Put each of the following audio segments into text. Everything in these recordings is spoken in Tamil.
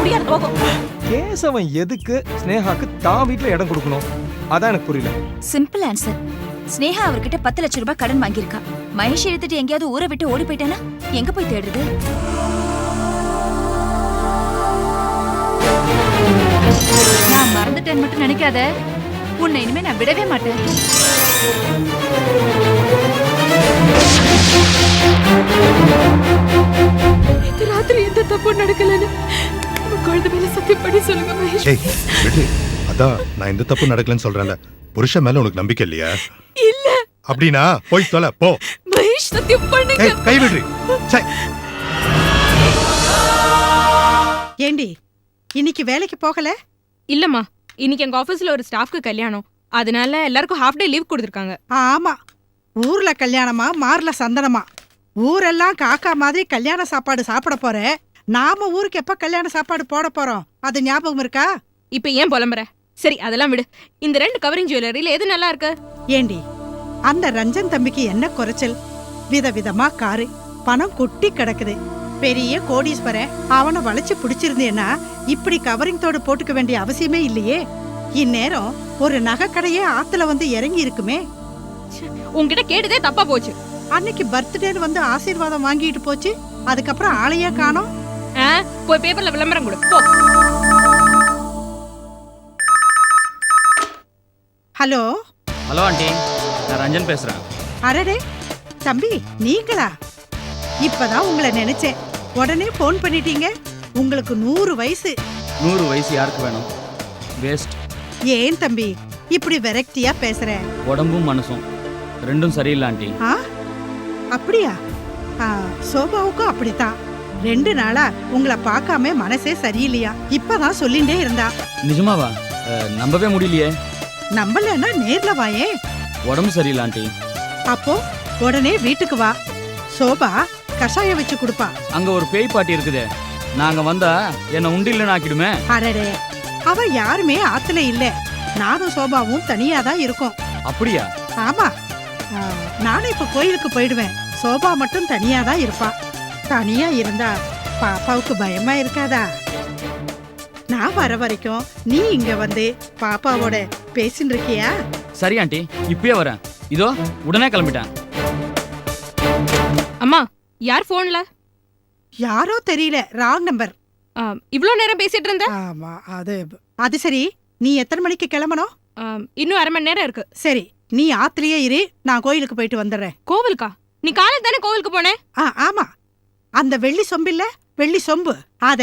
முடியாது போகும். கேசவன் எதுக்கு ஸ்னேகாக்கு தான் வீட்டுல இடம் கொடுக்கணும்? அதான் எனக்கு புரியல. Simple answer. ஸ்னேகா அவர்கிட்ட 10 லட்சம் ரூபாய் கடன் வாங்கியிருக்கா. மகேஷ் எடுத்துட்டு எங்கேயாவது ஊரை விட்டு ஓடி போயிட்டானா எங்க போய் தேடுறது? நான் மறந்துட்டேன்னு மட்டும் நினைக்காத. உன்னை இனிமே நான் விடவே மாட்டேன். இந்த ராத்திரி எந்த தப்பும் நடக்கலன்னு குழந்தை மேல சத்தியம் பண்ணி சொல்லுங்க மகேஷ். அதான் நான் எந்த தப்பு நடக்கலன்னு சொல்றேன்ல. புருஷன் மேல உனக்கு நம்பிக்கை இல்லையா? இல்ல. அப்படின்னா போய் தொலை போ. மகேஷ் சத்தியம் பண்ணுங்க. கை விடுறி. ஏண்டி இன்னைக்கு வேலைக்கு போகல? இல்லம்மா, இன்னைக்கு எங்க ஆபீஸ்ல ஒரு ஸ்டாஃப்க்கு கல்யாணம். அதனால எல்லாருக்கும் ஹாஃப் டே லீவ் கொடுத்துருக்காங்க. ஆமா, ஊர்ல கல்யாணமா மார்ல சந்தனமா? ஊரெல்லாம் காக்கா மாதிரி கல்யாண சாப்பாடு சாப்பிட போற. நாம ஊருக்கு எப்ப கல்யாண சாப்பாடு போட போறோம்? அது ஞாபகம் இருக்கா? இப்ப ஏன் புலம்புற? சரி அதெல்லாம் விடு. இந்த 2 கவரிங் ஜுவல்லரியில எது நல்லா இருக்கு? ஏண்டி அந்த ரஞ்சன் தம்பிக்கு என்ன குறைச்சல்? விதவிதமா காரு, பணம் கொட்டி கிடக்குது. பெரிய கோடீஸ்வரன். அவனை வளைச்சு பிடிச்சிருந்தேன்னா இப்படி கவரிங் தோடு போட்டுக்க வேண்டிய அவசியமே இல்லையே. இந்நேரம் ஒரு நகை கடையே ஆத்துல வந்து இறங்கி இருக்குமே. உன்கிட்ட கேட்டதே தப்பா போச்சு. அன்னைக்கு பர்த்டேன்னு வந்து ஆசீர்வாதம் வாங்கிட்டு போச்சு. அதுக்கப்புறம் ஆளையே காணோம். போய் பேப்பர்ல விளம்பரம் கொடு போ. ஹலோ ஹலோ ஆண்டி, நான் ரஞ்சன் பேசுறேன். அரடே தம்பி, நீங்களா? இப்பதான் உங்களை நினைச்சேன். உடனே போன் பண்ணிட்டீங்க. உங்களுக்கு 100 வயசு. 100 வயசு யாருக்கு வேணும்? வேஸ்ட். ஏன் தம்பி இப்படி வெரைட்டியா பேசுற? உடம்பும் மனசும் ரெண்டும் சரியில்லை ஆண்டி. அப்படியா? சோபாவுக்கும் அப்படித்தான். 2 நாளா உங்களை பார்க்காம மனசே சரியில்லையா. இப்பதான் சொல்லிண்டே இருந்தா. நிஜமாவா? நம்பவே முடியலையே. நம்பலன்னா நேர்ல வாயே. உடம்பு சரியில்லை ஆண்டி. அப்போ உடனே வீட்டுக்கு வா. சோபா கஷாயம் வச்சு கொடுப்பா. அங்க ஒரு பேய் பாட்டி இருக்குதே, நாங்க வந்தா என்ன உண்டில்ல ஆக்கிடுமே. அரடே, அவ யாருமே ஆத்துல இல்ல. நானும் சோபாவும் தனியா தான் இருக்கோம். அப்படியா? ஆமா, நானும் இப்ப கோயிலுக்கு போயிடுவேன். சோபா மட்டும் தனியா தான் இருப்பா. தனியா இருந்தா பாப்பாவுக்கு பயமா இருக்காதா? நான் வர வரைக்கும் நீ இங்க வந்து பாப்பாவோட பேசின்னு இருக்கியா? சரி ஆண்டி, இப்பயே வரேன். இதோ உடனே கிளம்பிட்டேன். அம்மா, யார் போன்ல? யாரோ தெரியல, ராங் நம்பர். இவ்ளோ நேரம் பேசிட்டு இருந்த? ஆமா, அது சரி. நீ எத்தனை மணிக்கு கிளம்பணும்? இன்னும் 1/2 மணி நேரம் இருக்கு. சரி, நீ ஆத்துலயே இரு, நான் கோயிலுக்கு போயிட்டு வந்துடுறேன். கோவிலுக்கா? நீ காலையில தானே கோவிலுக்கு போனே? ஆமா, அந்த வெள்ளி சொம்பு இல்ல, வெள்ளி சொம்பு, அத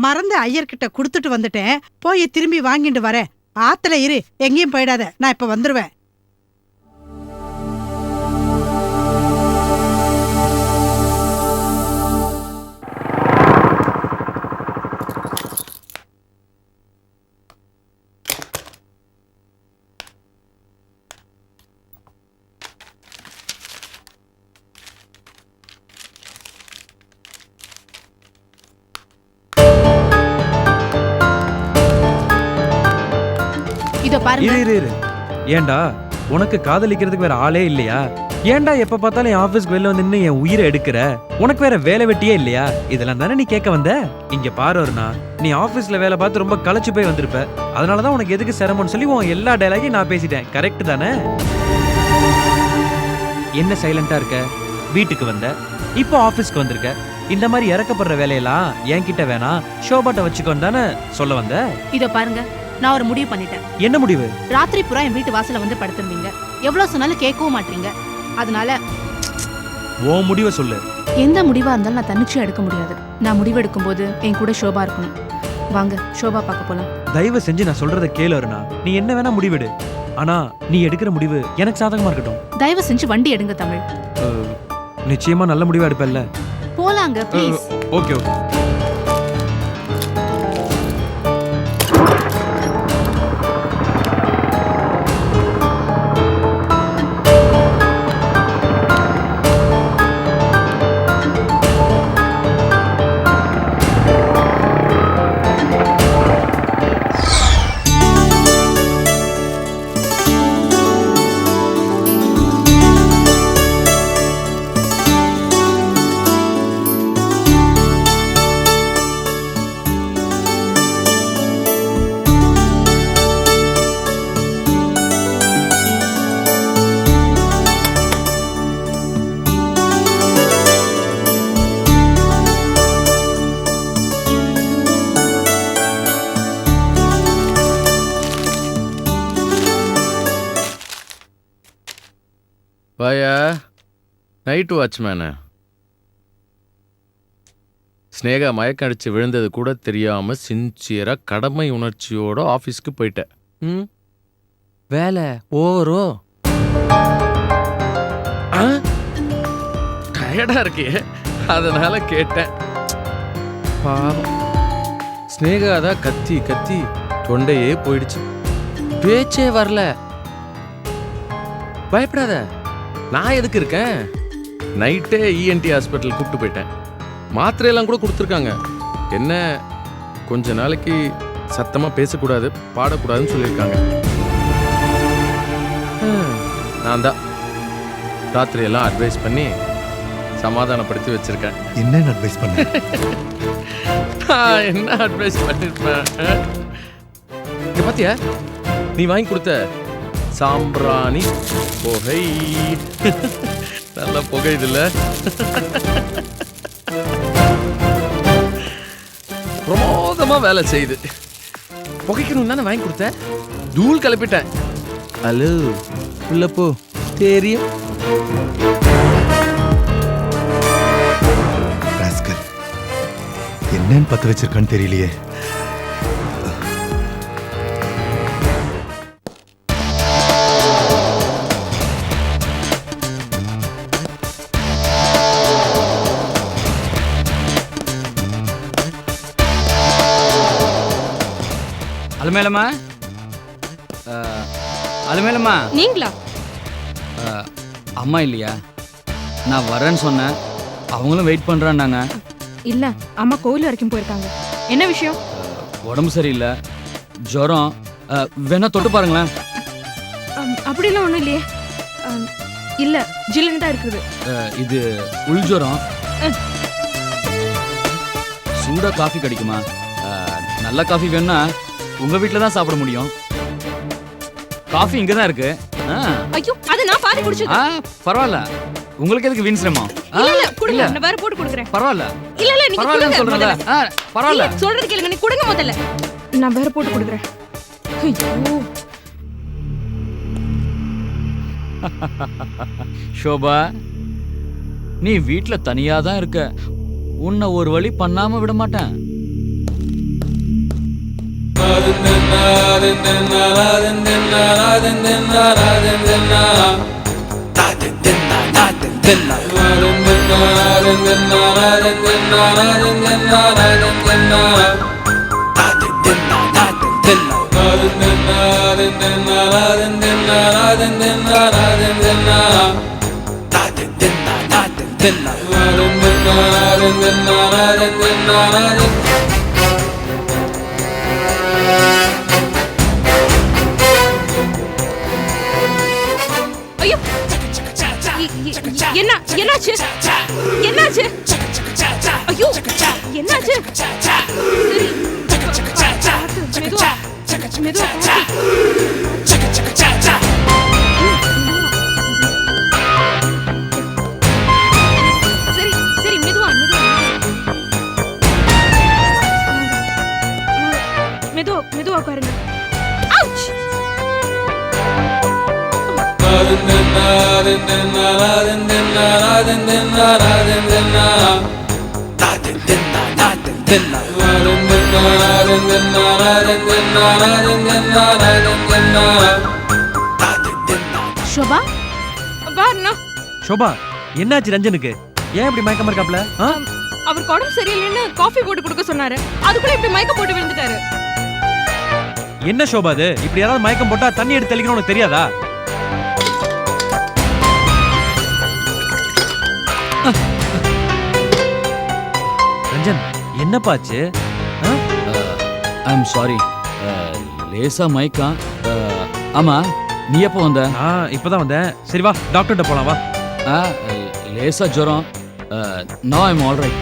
மறந்து ஐயர்கிட்ட குடுத்துட்டு வந்துட்டேன். போய் திரும்பி வாங்கிட்டு வரேன். ஆத்துல இரு, எங்கேயும் போயிடாத. நான் இப்ப வந்துருவேன். இரு. ஏண்டா உனக்கு காதலிக்கிறதுக்கு வேற ஆளே இல்லையா? ஏண்டா எப்ப பார்த்தாலும் என் ஆபீஸ்க்கு வெளில வந்து நின்னு என் உயிரை எடுக்கிற? உனக்கு வேற வேலை வெட்டியே இல்லையா? இதெல்லாம் தானே நீ கேட்க வந்த? இங்க பாருனா, நீ ஆபீஸ்ல வேலை பார்த்து ரொம்ப களைச்சு போய் வந்திருப்ப. அதனாலதான் உனக்கு எதுக்கு சிரமம்னு சொல்லி உன் எல்லா டயலாகையும் நான் பேசிட்டேன். கரெக்ட் தானே? என்ன சைலண்டா இருக்க? வீட்டுக்கு வந்த, இப்போ ஆபீஸ்க்கு வந்திருக்க. இந்த மாதிரி இறக்கப்படுற வேலையெல்லாம் என்கிட்ட வேணாம், ஷோபாட்ட வச்சுக்கோன்னு தானே சொல்ல வந்த? இதோ பாருங்க, நான் ஒரு முடிவு பண்ணிட்டேன். என்ன முடிவு? ராத்திரி பூரா என் வீட்டு வாசல்ல வந்து படுத்திருந்தீங்க. எவ்வளவு சொன்னாலும் கேட்கவும் மாட்டீங்க. அதனால ஓ முடிவை சொல்லு. எந்த முடிவா இருந்தாலும் நான் தன்னிச்சையா எடுக்க முடியாது. நான் முடிவு எடுக்கும் போது என் கூட ஷோபா இருக்கணும். வாங்க ஷோபா பார்க்க போலாம். தயவு செஞ்சு நான் சொல்றத கேளுனா, நீ என்ன வேணா முடிவெடு. ஆனா நீ எடுக்கிற முடிவு எனக்கு சாதகமா இருக்கட்டும். தயவு செஞ்சு வண்டி எடுங்க தமிழ். நிச்சயமா நல்ல முடிவா எடுப்பல்ல? போலாங்க ப்ளீஸ். Okay okay. வாயா நைட் வாட்ச்மேனு. ஸ்னேகா மயக்கம் அடிச்சு விழுந்தது கூட தெரியாம சின்சியரா கடமை உணர்ச்சியோட ஆஃபீஸ்க்கு போயிட்டேன். ம் வேலை ஓரோ டயர்டா இருக்கே, அதனால கேட்டேன். பாவம் ஸ்னேகா தான் கத்தி கத்தி தொண்டையே போயிடுச்சு, பேச்சே வரல. பயப்படாத, நான் எதுக்கு இருக்கேன். நைட்டே இஎன்டி ஹாஸ்பிட்டல் கூப்பிட்டு போயிட்டேன். மாத்திரையெல்லாம் கூட கொடுத்துருக்காங்க. என்ன கொஞ்ச நாளைக்கு சத்தமாக பேசக்கூடாது, பாடக்கூடாதுன்னு சொல்லியிருக்காங்க. நான் தான் ராத்திரியெல்லாம் அட்வைஸ் பண்ணி சமாதானப்படுத்தி வச்சிருக்கேன். என்னன்னு அட்வைஸ் பண்ண? என்ன அட்வைஸ் பண்ணிருப்பேன்? பாத்தியா நீ வாங்கி கொடுத்த சாம்பிராணி புகை, நல்ல புகை இதுல பிரமோதமா வேலை செய்யுது. புகைக்கணும் தானே வாங்கி கொடுத்த, தூள் கிளப்பிட்டேன். ஹலோ உள்ள போ, தெரியும். ராஸ்கல், என்னன்னு பத்த வச்சிருக்கான்னு தெரியலையே. அலுமேலம்மா, அலுமேலம்மா. நீங்களா? அம்மா இல்லையா? நான் வரேன்னு சொன்னேன், அவங்களும் வெயிட் பண்ணுறான்னாங்க. இல்ல, அம்மா கோவில் வரைக்கும் போயிருக்காங்க. என்ன விஷயம்? உடம்பு சரியில்லை, ஜுரம். வேணா தொட்டு பாருங்களேன். அப்படிலாம் ஒன்றும் இல்லையே. இல்ல, ஜில்லுன்னு தான் இருக்குது. இது உள் ஜுரம். சூடாக காஃபி கிடைக்குமா? நல்ல காஃபி வேணும்னா உங்க வீட்டில் தான் சாப்பிட முடியும். காஃபி இங்கே தான் இருக்கு. ஐயோ, அது நான் பாதி குடிச்சது. பரவாயில்ல, உங்களுக்கு எதுக்கு வீண் சிரமம்? இல்ல இல்ல, கொடுங்க, நான் வேற போட்டு கொடுக்குறேன். பரவாயில்ல. இல்ல இல்ல, நீங்க பரவாயில்ல சொல்றேன்ல. பரவாயில்ல, சொல்றது கேளுங்க, நீ கொடுங்க முதல்ல. நான் வேற போட்டு கொடுக்குறேன். ஐயோ ஷோபா, நீ வீட்ல தனியா தான் இருக்க. உன்னை ஒரு வழி பண்ணாம விட மாட்டேன். ஐயோ, என்னாச்சு? என்னாச்சு? ஐயோ, என்னாச்சு? மெதுவா மெதுவா. சரி சரி, மெதுவா மெதுவா மெதுவா மெதுவா உட்காருங்க. ஷோபா, பாருண்ணா, ஷோபா, என்னாச்சு ரஞ்சனுக்கு? ஏன் இப்படி மயக்கமா இருக்காப்ல? அவருக்கு உடம்பு சரியில்லைன்னு காஃபி போட்டு கொடுக்க சொன்னாரு. அதுக்குள்ள இப்படி மயக்கம் போட்டு விழுந்துட்டாரு. என்ன ஷோபா இது? இப்படி யாராவது மயக்கம் போட்டா தண்ணி எடுத்து தெளிக்கணும், உனக்கு தெரியாதா? ரஞ்சன், என்னப்பாச்சு? ஐ எம் சாரி, லேசா மயக்கம். ஆமா, நீ எப்போ வந்த? இப்பதான் வந்தேன். சரி வா, டாக்டர்கிட்ட போலாம் வா. லேசா ஜுரம். No, I am all right.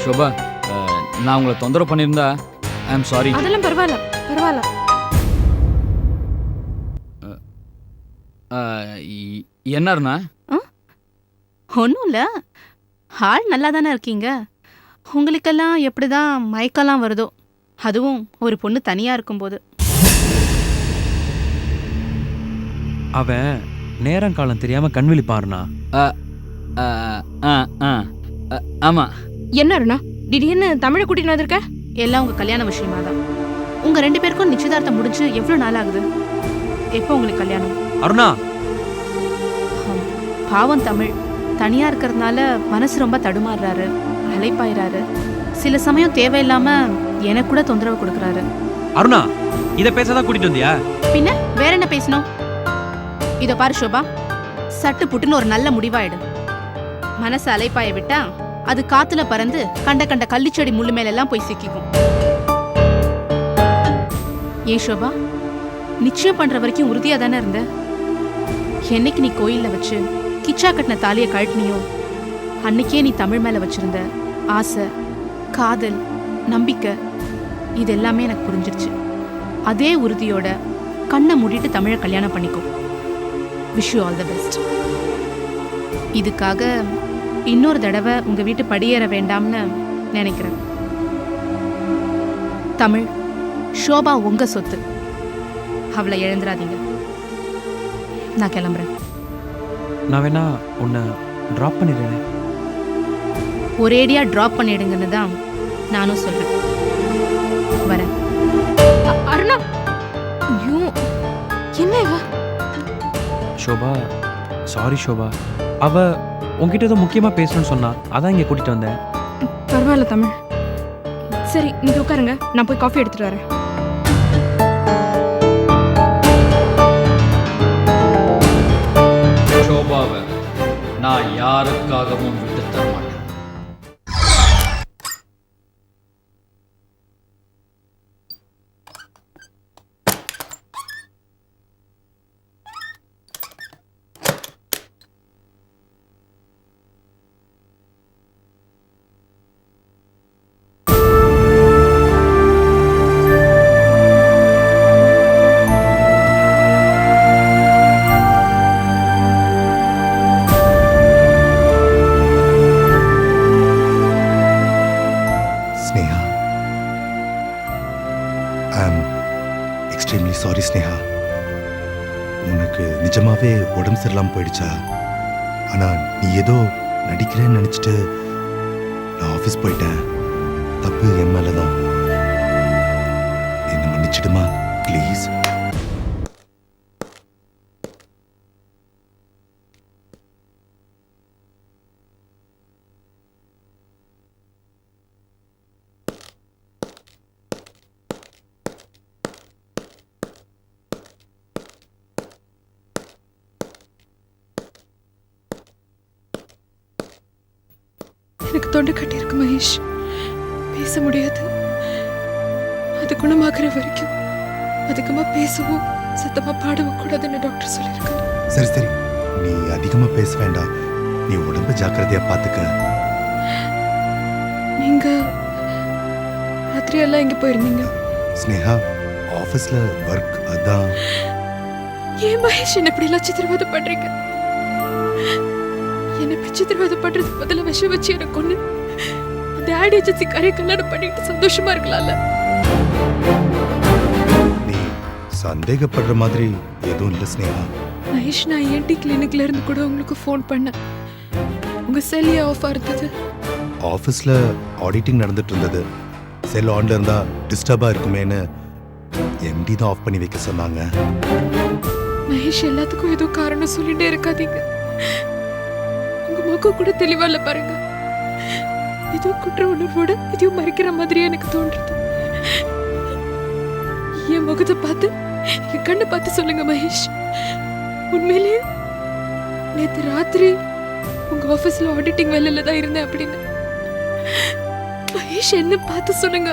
Shobha, Shobha உங்களை தொந்தரவு பண்ணியிருந்தா ஐ எம் சாரி. அதெல்லாம் பரவாயில்ல பரவாயில்ல. என்னருண்ணா? ஒன்றும் இல்லை, ஆள் நல்லா தானே இருக்கீங்க. உங்களுக்கெல்லாம் எப்படிதான் மயக்கெல்லாம் வருதோ, அதுவும் ஒரு பொண்ணு தனியாக இருக்கும்போது. அவன் நேரம் காலம் தெரியாம கண்விழி பாருண்ணா. ஆமா. என்ன அருணா திடீர்னு தமிழை கூட்டிட்டு வந்திருக்க? எல்லாம் உங்க கல்யாண விஷயமா தான். உங்க 2 பேருக்கும் நிச்சயதார்த்தம் முடிஞ்சு எவ்வளவு நாள் ஆகுது? எப்போ உங்களுக்கு கல்யாணம்? அருணா, பாவம் தமிழ் தனியா இருக்கிறதுனால மனசு ரொம்ப தடுமாறுறாரு, அலைப்பாயிறாரு. சில சமயம் தேவையில்லாம எனக்கு கூட தொந்தரவு கொடுக்கறாரு. அருணா, இத பேசதான் கூட்டிட்டு வந்தியா? பின்ன வேற என்ன பேசணும்? இத பாரு சோபா, சட்டு புட்டுன்னு ஒரு நல்ல முடிவாயிடு. மனசு அலைப்பாய விட்டா அது காத்துல பறந்து கண்ட கண்ட கள்ளிச்செடி முள்ளு மேல எல்லாம் போய் சிக்கிக்கும். ஏன் சோபா, நிச்சயம் பண்ற வரைக்கும் உறுதியா தானே இருந்த? என்னைக்கு நீ கோயில்ல வச்சு கிச்சா கட்டின தாலிய கழட்டினியோ அன்னைக்கே நீ தமிழ் மேல வச்சிருந்த ஆசை, காதல், நம்பிக்கை இது எல்லாமே எனக்கு புரிஞ்சிருச்சு. அதே உறுதியோட கண்ணை மூடிட்டு தமிழை கல்யாணம் பண்ணிக்கோ. Wish you all the best. இதுக்காக இன்னொரு தடவை உங்க வீட்டு படியேற வேண்டாம்னு நினைக்கிறேன். தமிழ், ஷோபா உங்க சொத்து, அவளை இழந்துடாதீங்க. நான் கிளம்புறேன். நான் வேணா உன்னை டிராப் பண்ணிடுறேன். ஒரேடியா டிராப் பண்ணிடுங்கன்னு தான் நானும் சொல்றேன். வரேன். அருணா, ஐயோ என்ன இவ? ஷோபா, சாரி ஷோபா. அவ உன்கிட்ட ஏதோ முக்கியமா பேசணும்னு சொன்னா, அதான் இங்க கூட்டிட்டு வந்தேன். பரவாயில்ல தமிழ். சரி நீங்க உட்காருங்க, நான் போய் காஃபி எடுத்துட்டு வரேன். ஷோபாவை நான் யாருக்காகவும் விட்டு தர மாட்டேன். ஸ்னேகா, ஐ ஆம் எக்ஸ்ட்ரீம்லி சாரி ஸ்னேகா. உனக்கு நிஜமாவே உடம்பு சரியில்லாம போயிடுச்சா? ஆனா நீ ஏதோ நடிக்கிறேன்னு நினைச்சிட்டு நான் ஆஃபீஸ் போயிட்டேன். தப்பு என் மேலதான். என்ன மன்னிச்சிடுமா ப்ளீஸ். எனக்கு தொண்டை கட்டி இருக்கு மகேஷ், பேச முடியாது. அது குணமாக்குற வரைக்கும் அதிகமா பேசவும் சத்தமா பாடவும் கூடாதுன்னு டாக்டர் சொல்லியிருக்காரு. சரி சரி, நீ அதிகமா பேச வேண்டாம். நீ உடம்ப ஜாக்கிரதையா பாத்துக்க. நீங்க ராத்திரி எல்லாம் எங்க போயிருந்தீங்க? ஸ்னேகா, ஆபீஸ்ல ஒர்க், அதான். ஏன் மகேஷ் என்ன இப்படி எல்லாம் சித்திரவதை பண்றீங்க? என்ன சித்திரவதை பண்றதுக்கு பதிலா விஷம் வச்சு எனக்கு கொண்டு அந்த ஆட் ஏஜென்சி காரையை கல்யாணம் பண்ணிட்டு சந்தோஷமா இருக்கலாம்ல. நீ சந்தேகப்படுற மாதிரி எதுவும் இல்ல ஸ்னேகா. மகேஷ், நான் ENT கிளினிக்ல இருந்து கூட உங்களுக்கு ஃபோன் பண்ணேன். உங்க செல் ஆஃபா இருந்தது. ஆஃபீஸ்ல ஆடிட்டிங் நடந்துட்டு இருந்தது. செல் ஆன்ல இருந்தா டிஸ்டர்பா இருக்குமேன்னு எம்டி தான் ஆஃப் பண்ணி வைக்க சொன்னாங்க. மகேஷ், எல்லாத்துக்கும் ஏதோ காரணம் சொல்லிட்டே இருக்காதீங்க. உங்க முகம் கூட தெளிவா இல்ல பாருங்க. ஏதோ குற்ற உணர்வோட எதையும் மறைக்கிற மாதிரியே எனக்கு தோன்றுது. என் முகத்தை பார்த்து, என் கண்ணை பார்த்து சொல்லுங்க மகேஷ். உண்மையிலேயே நேத்து ராத்திரி உங்க ஆபீஸ்ல ஆடிட்டிங் வேலையில தான் இருந்தேன் அப்படின்னு மகேஷ் என்ன பார்த்து சொல்லுங்க.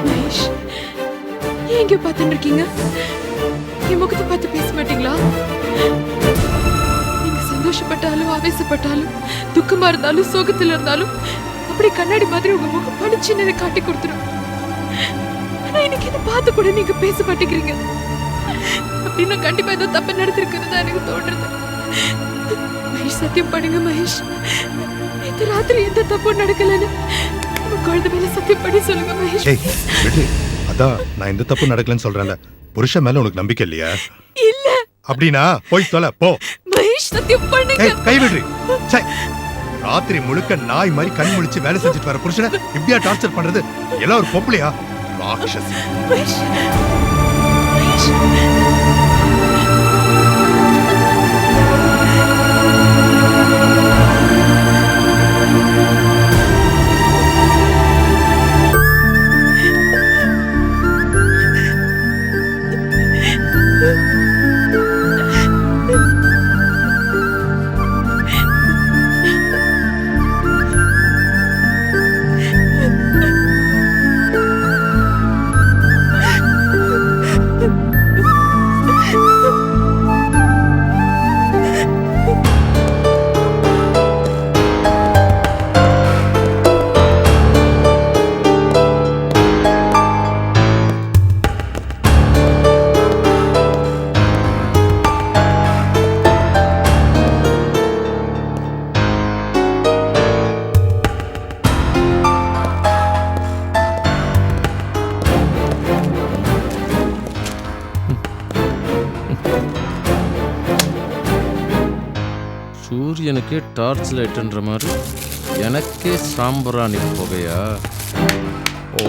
மகேஷ், ஏன் இங்க பார்த்துட்டு இருக்கீங்க? என் முகத்தை பார்த்து பேச மாட்டீங்களா? நீங்க சந்தோஷப்பட்டாலும் ஆவேசப்பட்டாலும் துக்கமா இருந்தாலும் சோகத்துல இருந்தாலும் அப்படி கண்ணாடி மாதிரி உங்க முகம் பளிச்சுன்னு காட்டி கொடுத்துரும். ஆனா இன்னைக்கு இதை பார்த்து கூட நீங்க பேச மாட்டேங்கிறீங்க. அப்படின்னா கண்டிப்பா ஏதோ தப்பு நடந்திருக்குன்னு எனக்கு தோன்றுது. மகேஷ், சத்தியம் பண்ணுங்க மகேஷ், நேற்று ராத்திரி எந்த தப்பும் நடக்கலன்னு என் குழந்தை மேல சத்தியம் பண்ணி சொல்லுங்க மகேஷ். ஏய் விடு, அதான் நான் எந்த தப்பு நடக்கலன்னு சொல்றேன்ல. புருஷன் மேல உனக்கு நம்பிக்கை இல்லையா? இல்ல அப்படின்னா போய் தொலை போ. மகேஷ், சத்தியம் பண்ணுங்க. ஏய் கை விடுறி. சை, ராத்திரி முழுக்க நாய் மாதிரி கண் முழிச்சு வேலை செஞ்சுட்டு வர புருஷனை இப்படியா டார்ச்சர் பண்றது? எல்லாம் ஒரு பொம்பளையா? ராட்சசி. மகேஷ், மகேஷ். சூரியனுக்கே டார்ச் லைட்ன்ற மாதிரி எனக்கே சாம்பிராணி புகையா? ஓ,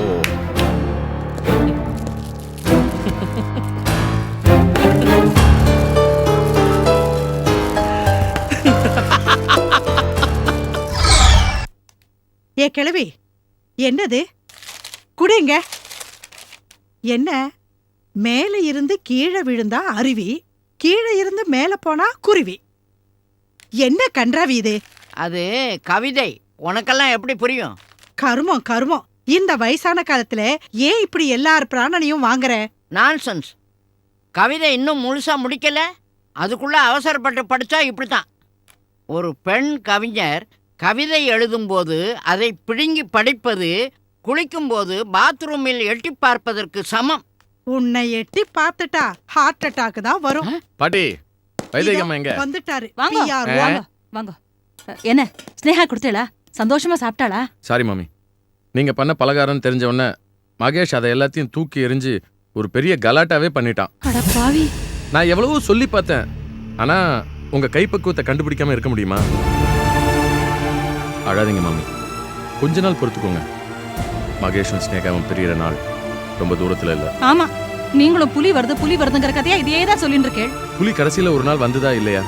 ஏ கிழவி, என்னது? குடிங்க. என்ன, மேல இருந்து கீழே விழுந்தா அருவி, கீழே இருந்து மேல போனா குருவி. என்ன கன்றாவி இது? அது கவிதை, உனக்கெல்லாம் எப்படி புரியும்? கருமம் கருமம். இந்த வயசான காலத்துல ஏன் இப்படி எல்லார் பிராணனையும் வாங்குற? நான்சென்ஸ். கவிதை இன்னும் முழுசா முடிக்கல, அதுக்குள்ள அவசரப்பட்டு படிச்சா இப்படித்தான். ஒரு பெண் கவிஞர் கவிதை எழுதும்போது அதை பிடுங்கி படிப்பது குளிக்கும்போது பாத்ரூமில் எட்டி பார்ப்பதற்கு சமம். உன்னை எட்டி பார்த்துட்டா ஹார்ட் அட்டாக் தான் வரும். பாட்டி வைத்தியம்மா எங்க? வந்துட்டாரு. வாங்க. PRO. வாங்க வாங்க. என்ன ஸ்னேகா கொடுத்தேளா? சந்தோஷமா சாப்பிட்டாளா? சாரி மாமி, நீங்க பண்ண பலகாரம்னு தெரிஞ்ச உடனே மகேஷ் அதை எல்லாத்தையும் தூக்கி எறிஞ்சு ஒரு பெரிய கலாட்டாவே பண்ணிட்டான். அட பாவி. நான் எவ்வளவோ சொல்லி பார்த்தேன், ஆனா உங்க கைப்பக்குவத்தை கண்டுபிடிக்காம இருக்க முடியுமா? அழாதீங்க மாமி, கொஞ்ச நாள் பொறுத்துக்கோங்க. மகேஷும் ஸ்னேகாவும் பிரியிற நாள் ரொம்ப தூரத்துல இல்ல. ஆமா, நீங்களும் புலி வருதுங்கிற கதையா இதையே தான் சொல்லிட்டு இருக்கேன். புலி கடைசியில ஒரு நாள் வந்துதா இல்லையா?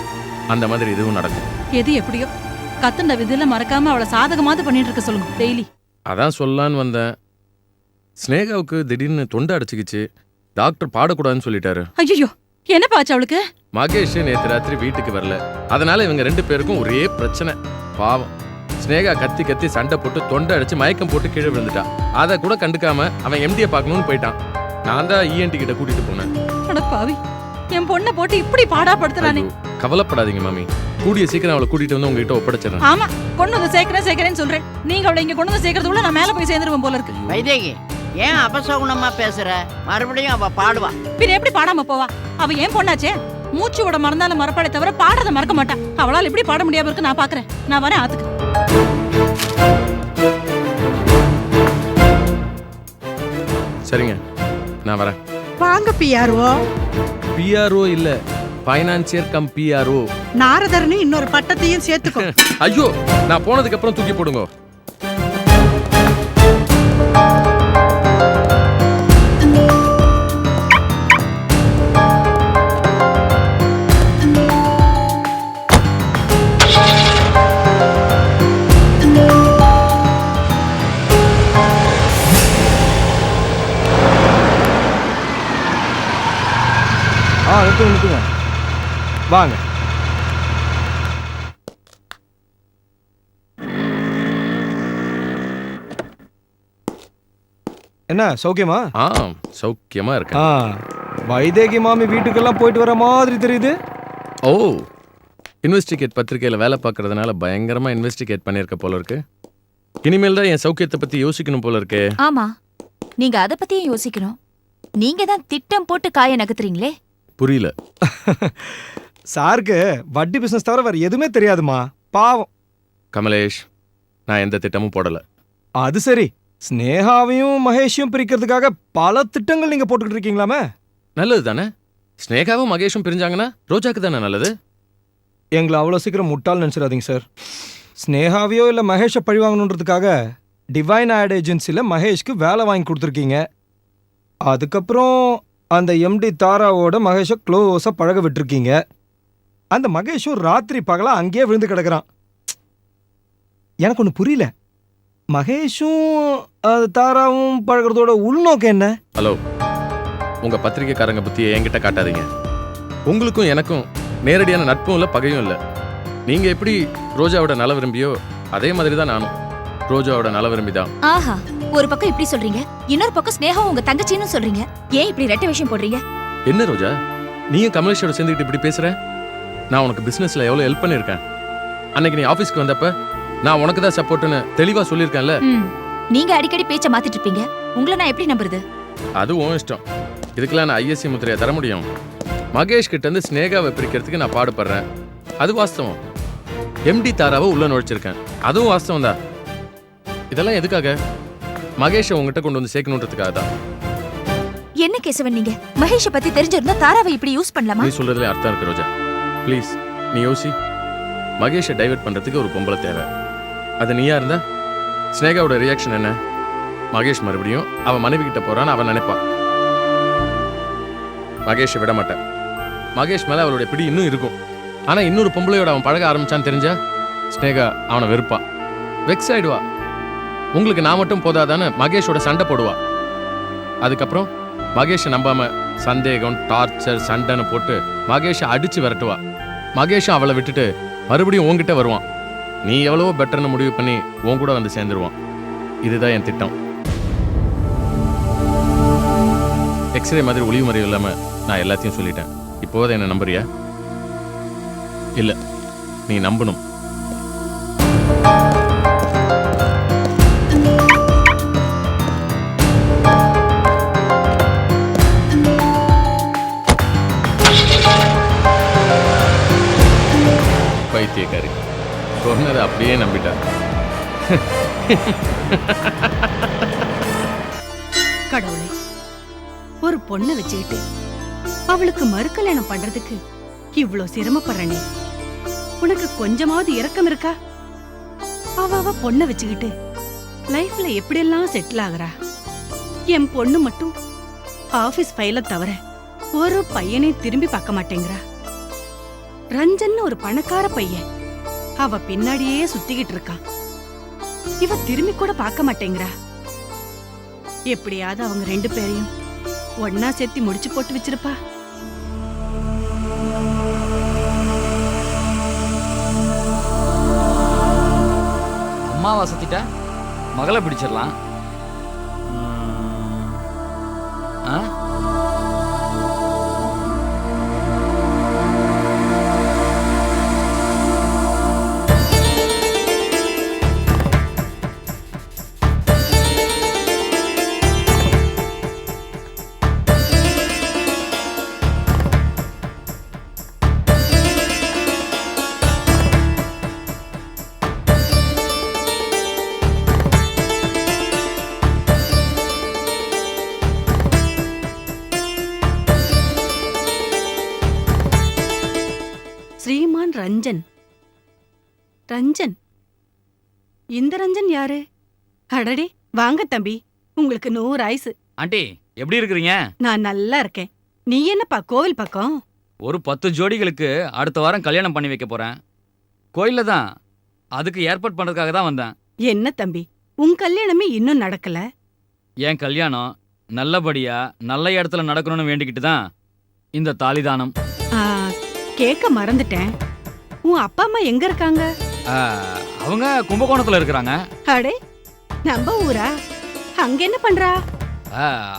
அந்த மாதிரி இதுவும் நடக்கும். எது எப்படியோ கத்துண்ட விதியில மறக்காம அவளை சாதகமாவது பண்ணிட்டு இருக்க சொல்லுங்க டெய்லி. அதான் சொல்லலான்னு வந்தேன். ஸ்னேகாவுக்கு திடீர்னு தொண்டை அடைச்சிக்கிச்சு, டாக்டர் பாடக்கூடாதுன்னு சொல்லிட்டாரு. ஐயோ, என்ன பாச்சு அவளுக்கு? மகேஷ் நேத்து ராத்திரி வீட்டுக்கு வரல, அதனால இவங்க 2 பேருக்கும் ஒரே பிரச்சனை. பாவம், ஸ்னேகா கத்தி கத்தி சண்டை போட்டு தொண்டை அடிச்சு மயக்கம் போட்டு கீழே விழுந்துட்டான். அதை கூட கண்டுக்காம அவன் எம்டியை பார்க்கணும்னு போயிட்டான். நான் தான் இஎன்டி கிட்ட கூட்டிட்டு போனேன். அட பாவி, என் பொண்ணை போட்டு இப்படி பாடாப்படுத்துறானே. ஐயோ, கவலைப்படாதீங்க மாமி, கூடிய சீக்கிரம் அவளை கூட்டிட்டு வந்து உங்ககிட்ட ஒப்படைச்சிடறேன். ஆமா, கொண்டு வந்து சேர்க்கிறேன்னு சொல்றேன். நீங்க அவளை இங்க கொண்டு வந்து சேர்க்கறதுக்குள்ள நான் மேல போய் சேர்ந்துருவேன் போல இருக்கு. வைதேகி, ஏன் அபசகுணமா பேசுற? மறுபடியும் அவ பாடுவா. பின்ன எப்படி பாடாம போவா? அவ ஏன் பொண்ணாச்சே, மூச்சு விட மறந்தாலும் மறப்பாளே தவிர பாடுறத மறக்க மாட்டா. அவளால் எப்படி பாட முடியாம இருக்கு நான் பாக்குறேன். நான் வரேன் ஆத்துக்கு. சரிங்க, நான் வரேன். வாங்க PRO. பிஆர்ஓ இல்ல, பைனான்சியர் கம் பிஆர்ஓ. நாரதர்னு இன்னொரு பட்டத்தையும் சேர்த்துக்கோ. ஐயோ, நான் போனதுக்கு அப்புறம் தூக்கி போடுங்க. நிறுத்துங்க, வாங்க. என்ன சௌக்கியமா? சௌக்கியமா இருக்கேன். வைதேகி மாமி வீட்டுக்கெல்லாம் போயிட்டு வர மாதிரி தெரியுது. ஓ, இன்வெஸ்டிகேட் பத்திரிகையில வேலை பார்க்கறதுனால பயங்கரமா இன்வெஸ்டிகேட் பண்ணிருக்க போல இருக்கு. இனிமேல் தான் என் சௌக்கியத்தை பத்தி யோசிக்கணும் போல இருக்கு. ஆமா, நீங்க அத பத்தியே யோசிக்கணும். நீங்க தான் திட்டம் போட்டு காய நகர்த்துறீங்களே. புரியல. சாருக்கு வட்டி பிசினஸ் தவிர வேற எதுவுமே தெரியாதுமா, பாவம். கமலேஷ், நான் எந்த திட்டமும் போடல. அது சரி, ஸ்னேகாவையும் மகேஷையும் பிரிக்கிறதுக்காக பல திட்டங்கள் நீங்க போட்டுக்கிட்டு இருக்கீங்களாமே. நல்லது தானே. ஸ்னேகாவும் மகேஷும் பிரிஞ்சாங்கன்னா ரோஜாக்கு தானே நல்லது. எங்களை அவ்வளோ சீக்கிரம் முட்டாள் நினச்சிடாதீங்க சார். ஸ்னேகாவையோ இல்லை மகேஷை பழிவாங்கணுன்றதுக்காக டிவைன் ஆட் ஏஜென்சியில் மகேஷ்க்கு வேலை வாங்கி கொடுத்துருக்கீங்க. அதுக்கப்புறம் அந்த எம்டி தாராவோட மகேஷை க்ளோஸாக பழக விட்டுருக்கீங்க. அந்த மகேஷும் ராத்திரி பகலாக அங்கேயே விழுந்து கிடக்குறான். எனக்கு ஒன்று புரியல, மகேஷும் தாராவும் பழகிறதோட உள்நோக்கம் என்ன? ஹலோ, உங்க பத்திரிக்கைக்காரங்க புத்தியை என்கிட்ட காட்டாதீங்க. உங்களுக்கும் எனக்கும் நேரடியான நட்பும் இல்லை, பகையும் இல்லை. நீங்க எப்படி ரோஜாவோட நல விரும்பியோ அதே மாதிரி தான் நானும் ரோஜாவோட நல விரும்பி தான். ஆஹா, ஒரு பக்கம் இப்படி சொல்றீங்க, இன்னொரு பக்கம் ஸ்னேகா உங்க தங்கச்சின்னு சொல்றீங்க. ஏன் இப்படி ரெட்டை விஷயம் போடுறீங்க? என்ன ரோஜா, நீயும் கமலேஷோட சேர்ந்துக்கிட்டு இப்படி பேசுற? நான் உனக்கு பிசினஸ்ல எவ்வளவு ஹெல்ப் பண்ணிருக்கேன். அன்னைக்கு நீ ஆபீஸ்க்கு வந்தப்ப நான் உனக்கு தான் சப்போர்ட்னு தெளிவா சொல்லியிருக்கேன்ல. நீங்க அடிக்கடி பேச்ச மாத்திட்டு இருப்பீங்க, உங்களை நான் எப்படி நம்புறது? அது உன் இஷ்டம். இதுக்கெல்லாம் நான் ஐஎஸ்சி முத்திரையை தர முடியும்? மகேஷ் கிட்ட இருந்து ஸ்னேகாவை பிரிக்கிறதுக்கு நான் பாடுபடுறேன், அது வாஸ்தவம். எம்டி தாராவை உள்ள நுழைச்சிருக்கேன், அதுவும் வாஸ்தவம் தான். இதெல்லாம் எதுக்காக? மகேஷை உங்ககிட்ட கொண்டு வந்து சேர்க்கணுன்றதுக்காக தான். என்ன கேசவன், நீங்க மகேஷை பத்தி தெரிஞ்சிருந்தா தாராவை இப்படி யூஸ் பண்ணலாமா? நீ சொல்றதுல அர்த்தம் இருக்கு ரோஜா. ப்ளீஸ் நீ யோசி. மகேஷை டைவர்ட் பண்றதுக்கு ஒரு பொம்பளை தேவை. அது நீயா இருந்தா ஸ்னேகாவோட ரியாக்ஷன் என்ன? மகேஷ் மறுபடியும் அவன் மனைவி கிட்ட போறான்னு அவன் நினைப்பான். மகேஷை விட மாட்டான். மகேஷ் மேல அவளுடைய பிடி இன்னும் இருக்கும். ஆனா இன்னொரு பொம்பளையோட அவன் பழக ஆரம்பிச்சான்னு தெரிஞ்சா ஸ்னேகா அவனை வெறுப்பா, வெக்ஸ் ஆயிடுவா. உங்களுக்கு நான் மட்டும் போதாதான்னு மகேஷோட சண்டை போடுவா. அதுக்கப்புறம் மகேஷை நம்பாம சந்தேகம், டார்ச்சர், சண்டைன்னு போட்டு மகேஷை அடிச்சு விரட்டுவா. மகேஷும் அவளை விட்டுட்டு மறுபடியும் உன்கிட்ட வருவான். நீ எவ்வளவோ பெட்டர்னு முடிவு பண்ணி உன் கூட வந்து சேர்ந்துருவான். இதுதான் என் திட்டம். எக்ஸ்ரே மாதிரி ஒளிவு மறைவு இல்லாம நான் எல்லாத்தையும் சொல்லிட்டேன். இப்போதை என்ன நம்புறியா? இல்ல, நீ நம்பணும். பைத்தியக்காரி சொன்னதை அப்படியே நம்பிட்டா. கடவுளே, ஒரு பொண்ணை வச்சுக்கிட்டு அவளுக்கு மறுகல்யாணம் பண்றதுக்கு இவ்ளோ சிரமப்படுறனே, உனக்கு கொஞ்சமாவது இரக்கம் இருக்கா? அவ பொண்ணை வச்சுக்கிட்டு லைஃப்ல எப்படியெல்லாம் செட்டில் ஆகுறா. என் பொண்ணு மட்டும் ஆபீஸ் ஃபைல தவிர ஒரு பையனை திரும்பி பார்க்க மாட்டேங்கிறா. ரஞ்சன் ஒரு பணக்கார பையன், அவ பின்னாடியே சுத்திக்கிட்டு இருக்கான். இவ திரும்பி கூட பார்க்க மாட்டேங்கிறா. எப்படியாவது அவங்க ரெண்டு பேரையும் ஒன்னா சேர்த்து முடிச்சு போட்டு வச்சிருப்பா. அம்மாவை சத்திட்ட மகளை பிடிச்சிடலாம். ஆ, ஸ்ரீமான் ரஞ்சன். ரஞ்சன், இந்த ரஞ்சன் யாரு? அடடே, வாங்க தம்பி, உங்களுக்கு 100 ஆயுசு. ஆண்டி எப்படி இருக்கிறீங்க? நான் நல்லா இருக்கேன். நீ என்னப்பா கோவில் பக்கம்? ஒரு 10 ஜோடிகளுக்கு அடுத்த வாரம் கல்யாணம் பண்ணி வைக்க போறேன். கோயில்ல தான். அதுக்கு ஏற்பாடு பண்றதுக்காக தான் வந்தேன். என்ன தம்பி, உன் கல்யாணமே இன்னும் நடக்கல? என் கல்யாணம் நல்லபடியா நல்ல இடத்துல நடக்கணும்னு வேண்டிக்கிட்டு தான் இந்த தாலிதானம். கேட்க மறந்துட்டேன், உன் அப்பா அம்மா எங்க இருக்காங்க? அவங்க கும்பகோணத்துல இருக்கிறாங்க. அடே, நம்ம ஊரா? அங்க என்ன பண்றா?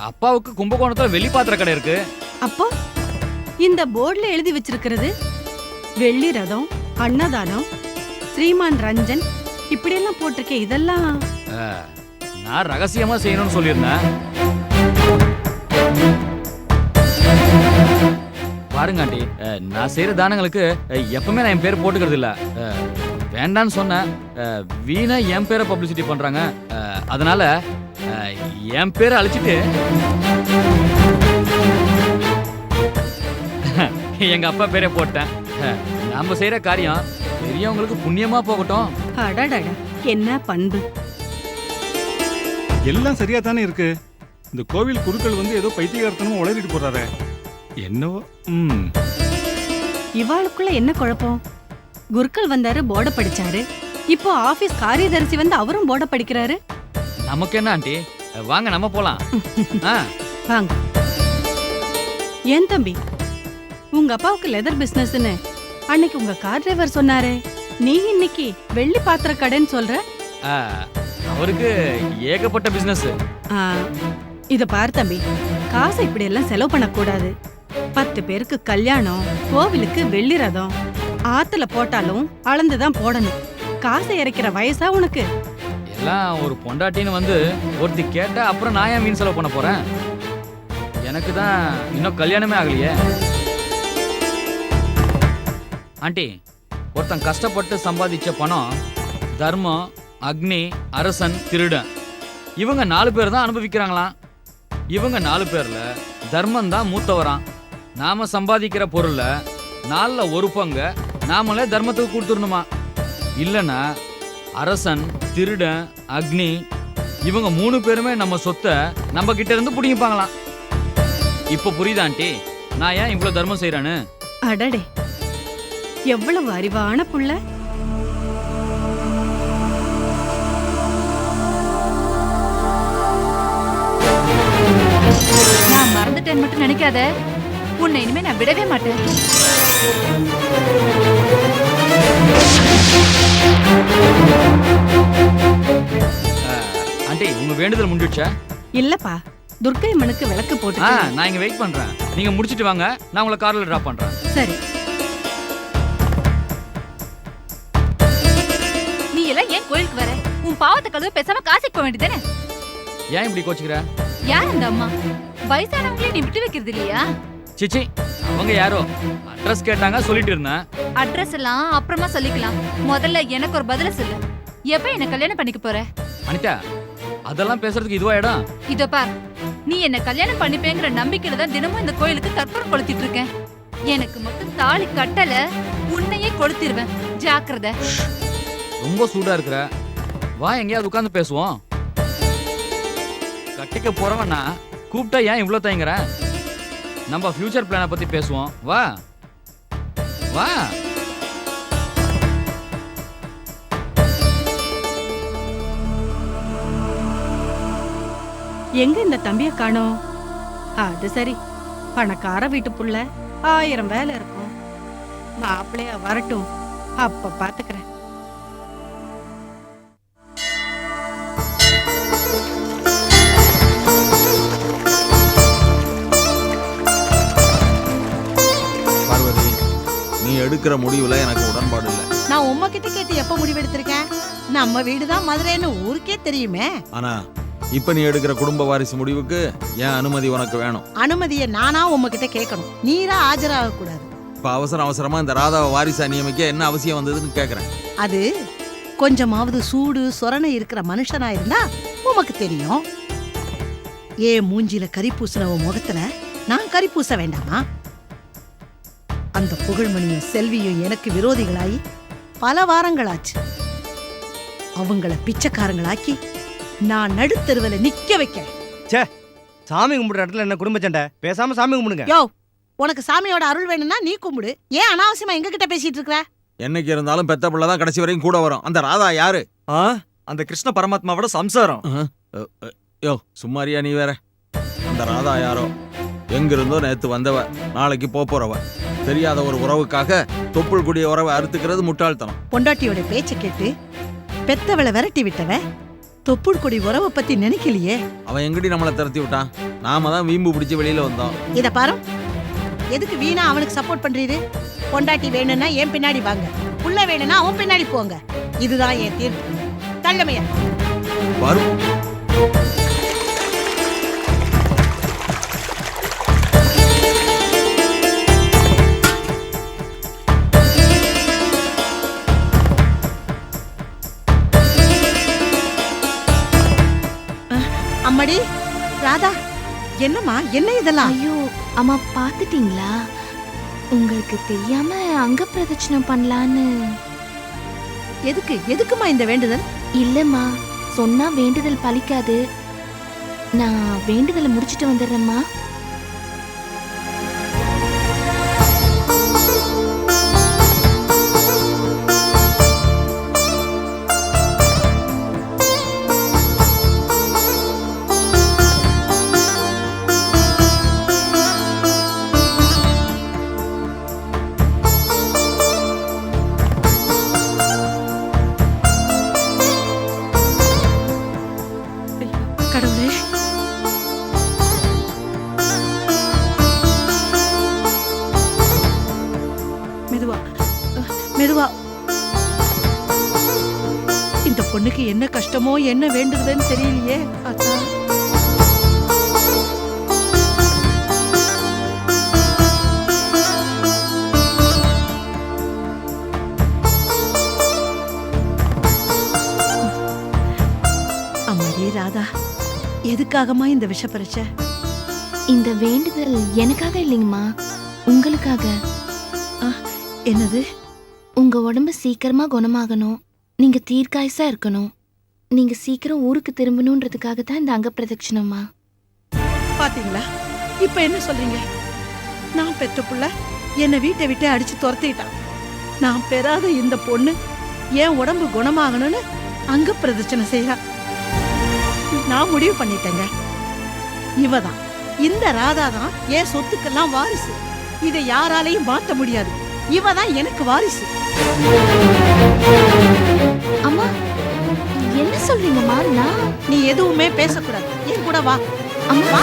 அப்பாவுக்கு கும்பகோணத்துல வெளிப்பாத்திர கடை இருக்கு. அப்போ இந்த போர்டுல எழுதி வச்சிருக்கிறது வெள்ளி ரதம், அன்னதானம், ஸ்ரீமான் ரஞ்சன் இப்படியெல்லாம் போட்டிருக்கே, இதெல்லாம் நான் ரகசியமா செய்யணும்னு சொல்லியிருந்தேன். பாருங்க ஆண்டி, நான் செய்யற தானங்களுக்கு எப்பவுமே நான் என் பேர் போட்டுக்கிறது இல்ல. வேண்டான்னு சொன்னேன். வீணா என் பேரை பப்ளிசிட்டி பண்றாங்க. அதனால என் பேரை அழிச்சிட்டு எங்க அப்பா பேரே போட்டேன். நாம செய்யற காரியம் பெரியவங்களுக்கு புண்ணியமா போகட்டும். அடடடா, என்ன பண்பு! எல்லாம் சரியா தானே இருக்கு. இந்த கோவில் குருக்கள் வந்து ஏதோ பைத்தியகாரத்தனமா உளறிட்டு போறாரு. என்னவோ. இவாளுக்குள்ள என்ன குழப்பம்? குருக்கள் வந்தாரு, போர்ட படிச்சாரு. இப்போ ஆபீஸ் காரியதரிசி வந்து அவரும் போர்ட படிக்கிறாரு. நமக்கு என்ன ஆண்டி, வாங்க நம்ம போலாம். வாங்க. ஏன் தம்பி, உங்க அப்பாவுக்கு லெதர் பிசினஸ்னு அன்னைக்கு உங்க கார் டிரைவர் சொன்னாரே, நீ இன்னைக்கு வெள்ளி பாத்திர கடைன்னு சொல்ற? அவருக்கு ஏகப்பட்ட பிசினஸ். இத பாரு தம்பி, காசை இப்படி எல்லாம் செலவு பண்ணக்கூடாது. 10 பேருக்கு கல்யாணம், கோவிலுக்கு வெள்ளி ரதம், ஆத்துல போட்டாலும் அளந்துதான் போடணும். காசை இறைக்கிற வயசா உனக்கு? எல்லாம் ஒரு பொண்டாட்டின்னு வந்து ஒருத்தி கேட்டா அப்புறம் நான் ஏன் வீண் செலவு பண்ண போறேன்? எனக்கு தான் இன்னும் கல்யாணமே ஆகலையே. ஆண்டி, ஒருத்தன் கஷ்டப்பட்டு சம்பாதிச்ச பணம் தர்மம், அக்னி, அரசன், திருடன் இவங்க 4 பேர் தான் அனுபவிக்கிறாங்களாம். இவங்க 4 பேர்ல தர்மம் தான் மூத்தவராம். நாம சம்பாதிக்கிற பொருள்ல 4ல் 1 பங்கு நாமளே தர்மத்துக்கு கொடுத்துடணுமா. இல்லைன்னா அரசன், திருடன், அக்னி இவங்க 3 பேருமே நம்ம சொத்தை நம்ம கிட்ட இருந்து புடிங்கிப்பாங்களாம். இப்ப புரியுதா ஆண்டி நான் ஏன் இவ்வளவு தர்மம் செய்யறேன்னு? அடடே, எவ்வளவு அறிவான புள்ள! நான் மறந்துட்டேன் மட்டும் நினைக்காத. உன்னை இனிமே நான் விடவே மாட்டேன். ஆண்டி, உங்க வேண்டுதல் முடிஞ்சிடுச்சா? இல்லப்பா, துர்க்கை அம்மனுக்கு விளக்கு போட்டு. நான் இங்க வெயிட் பண்றேன். நீங்க முடிச்சிட்டு வாங்க, நான் உங்களை கார்ல டிராப் பண்றேன். சரி. நீ எல்லாம் ஏன் கோயிலுக்கு வர? உன் பாவத்தை கழுவ பேசாம காசிக்கு போக வேண்டியதானே? ஏன் இப்படி கோச்சுக்கிற? யார் அந்த அம்மா? வயசானவங்களே நீ விட்டு வைக்கிறது இல்லையா? சிச்சி, அவங்க யாரோ அட்ரஸ் கேட்டாங்க, சொல்லிட்டு இருந்தேன். அட்ரஸ் எல்லாம் அப்புறமா சொல்லிக்கலாம். முதல்ல எனக்கு ஒரு பதில சொல்லு. எப்ப என்ன கல்யாணம் பண்ணிக்க போற? அனிதா, அதெல்லாம் பேசுறதுக்கு இதுவா இடம்? இதோ பார், நீ என்ன கல்யாணம் பண்ணிப்பேங்கிற நம்பிக்கையில தான் தினமும் இந்த கோயிலுக்கு கற்பூரம் கொளுத்திட்டு இருக்கேன். எனக்கு மட்டும் தாலி கட்டல, உன்னையே கொளுத்திடுவேன். ஜாக்கிரதை. ரொம்ப சூடா இருக்கிற, வா எங்கேயாவது உட்கார்ந்து பேசுவோம். கட்டிக்க போறவனா கூப்பிட்டா ஏன் இவ்வளவு தயங்குற? நம்ம ஃபியூச்சர் பிளானை பத்தி பேசுவோம். வா வா. எங்க இந்த தம்பிய காணோம்? அது சரி, பணக்கார வீட்டு புள்ள, 1000 வேலை இருக்கும். மாப்பிள்ளைய வரட்டும், அப்ப பாத்துக்கிறேன். பார்வதி, நீ எடுக்கிற முடிவுல எனக்கு உடன்பாடு இல்லை. நான் உம்மகிட்ட கேட்டு எப்ப முடிவெடுத்திருக்கேன்? நம்ம வீடுதான் மதுரைன்னு ஊருக்கே தெரியுமே. ஆனா இப்ப நீ எடுக்கிற குடும்ப வாரிசு முடிவுக்கு என் அனுமதி உனக்கு வேணும். அனுமதியை நானா உம்மகிட்ட கேட்கணும், நீரா ஆஜராக கூடாது. இப்ப அவசரமா இந்த ராதாவை வாரிசா நியமிக்க என்ன அவசியம் வந்ததுன்னு கேக்குறேன். அது கொஞ்சமாவது சூடு சொரணை இருக்கிற மனுஷனா இருந்தா உமக்கு தெரியும். மூஞ்சில கறி பூசினவ முகத்துல நான் கறி பூச வேண்டாமா? அந்த புகழ்மணியும் செல்வியும் எனக்கு விரோதிகளாயி பல வாரங்களாச்சு. அவங்கள பிச்சைக்காரங்களாக்கி நான் நடுத்தருவில் நிக்க வைக்கிறேன். சாமி கும்பிடுற இடத்துல என்ன குடும்ப சண்டை? பேசாம சாமி கும்பிடுங்க. யோ, உனக்கு சாமியோட அருள் வேணும்னா நீ கும்பிடு. ஏன் அனாவசியமா எங்க கிட்ட பேசிட்டு இருக்கற? என்னைக்கு இருந்தாலும் பெத்த பிள்ளை தான் கடைசி வரைக்கும் கூட வரும். அந்த ராதா யாரு? அந்த கிருஷ்ண பரமாத்மாவோட சம்சாரம். யோ சும்மாரியா நீ வேற. அந்த ராதா யாரோ, எங்கிருந்தோ நேத்து வந்தவ, நாளைக்கு போறவ. தெரியாத ஒரு உறவுக்காக தொப்புள் கூடிய உறவை அறுத்துக்கிறது முட்டாள்தனம். பொண்டாட்டியோட பேச்சை கேட்டு பெத்தவளை விரட்டி விட்டவ தொப்புள் கொடி உறவை பத்தி நினைக்கலையே. அவன் எங்கடி நம்மளை திரத்தி விட்டான்? நாம தான் வீம்பு பிடிச்சி வெளியில வந்தோம். இத பாரு, எதுக்கு வீணா அவனுக்கு சப்போர்ட் பண்றீரு? பொண்டாட்டி வேணும்னா என் பின்னாடி வாங்க, புள்ள வேணும்னா அவன் பின்னாடி போங்க. இதுதான் என் தீர்ப்பு. தள்ளமையா பாரு. அம்மாடி ராதா, என்னம்மா என்ன இதெல்லாம்? ஐயோ அம்மா பாத்துட்டீங்களா? உங்களுக்கு தெரியாம அங்க பிரதட்சணம் பண்ணலான்னு. எதுக்குமா இந்த வேண்டுதல்? இல்லம்மா, சொன்னா வேண்டுதல் பலிக்காது. நான் வேண்டுதலை முடிச்சிட்டு வந்துடுறேம்மா. கடவுளே, மெதுவா மெதுவா. இந்த பொண்ணுக்கு என்ன கஷ்டமோ என்ன வேண்டுதுன்னு தெரியலையே. அத்தா, அம்மாடி ராதா, எதுக்காகமா இந்த விஷ பரீட்சை? இந்த வேண்டுதல் எனக்காக இல்லைங்கம்மா, உங்களுக்காக. என்னது? உங்க உடம்பு சீக்கிரமா குணமாகணும், நீங்க தீர்க்காயசா இருக்கணும், நீங்க சீக்கிரம் ஊருக்கு திரும்பணுன்றதுக்காக தான் இந்த அங்க பிரதட்சணம்மா. பாத்தீங்களா இப்ப என்ன சொல்றீங்க? நான் பெற்ற புள்ள என்னை வீட்டை விட்டு அடிச்சு துரத்திட்டான். நான் பெறாத இந்த பொண்ணு என் உடம்பு குணமாகணும்னு அங்க பிரதட்சணை செய்யறா. நான் முடிவு பண்ணிட்டேங்க, இவதான், இந்த ராதா தான் என் சொத்துக்கெல்லாம் வாரிசு. இதை யாராலையும் மாத்த முடியாது. இவதான் எனக்கு வாரிசு. அம்மா என்ன சொல்றீங்கம்மா? நீ எதுவுமே பேசக்கூடாது. என் கூட வா. அம்மா